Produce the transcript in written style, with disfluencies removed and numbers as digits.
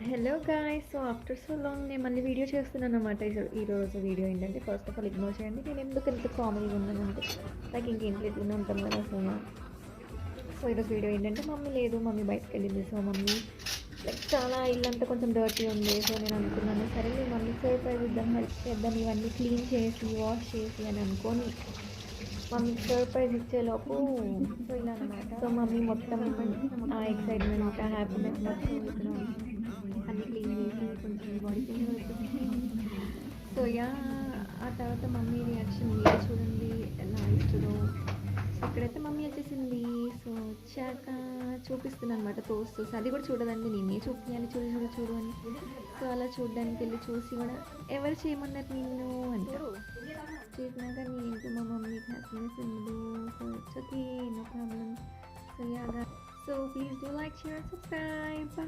Hello guys. So after so long నేను మళ్ళీ video చేస్తున్నాను అనమాట. ఈరోజు వీడియో ఏంటంటే, ఫస్ట్ ఆఫ్ ఆల్ ఇగ్నోర్ చేయండి. నేను ఎందుకు ఎంత కామెడీగా ఉన్నానంటే, లైక్ ఇంకేంటి ఇట్లనే ఉంటాం కదా. సో ఈరోజు వీడియో ఏంటంటే, మమ్మీ లేదు, మమ్మీ బయటకు వెళ్ళింది. సో మమ్మీ లైక్ చాలా ఇల్లంతా కొంచెం డర్టీ ఉంది. సో నేను అనుకున్నాను, సరే మీ మమ్మీ సర్ప్రైజ్ ఇద్దాం, హెల్ప్ చేద్దాం, ఇవన్నీ క్లీన్ చేసి వాష్ చేసి అని అనుకొని మమ్మీకి సర్ప్రైజ్ ఇచ్చేలోపు సో ఇలా అనమాట. సో మమ్మీ మొత్తం ఆ ఎక్సైట్మెంట్, ఆ హ్యాపీనెస్ మొత్తం ఇక్కడ అన్ని క్లీన్ చేసి కొంచెం బాడీ పెయిన్. సో యా, ఆ తర్వాత మమ్మీ రియాక్షన్ మీరే చూడండి ఎలా ఇస్తుందో. ఇక్కడైతే మమ్మీ వచ్చేసింది. సో వచ్చాక చూపిస్తుంది అనమాట, తోస్తూ. అది కూడా చూడదండి, నేనే చూపించాలి, చూడు చూడు చూడు అని. సో అలా చూడడానికి వెళ్ళి చూసి కూడా, ఎవరు చేయమన్నారు నిన్ను అంటే, చేసినాక నేను మా మమ్మీకి హ్యాపీనెస్ ఉండదు. So it's okay, no problem. So yeah, so please do like, share, subscribe.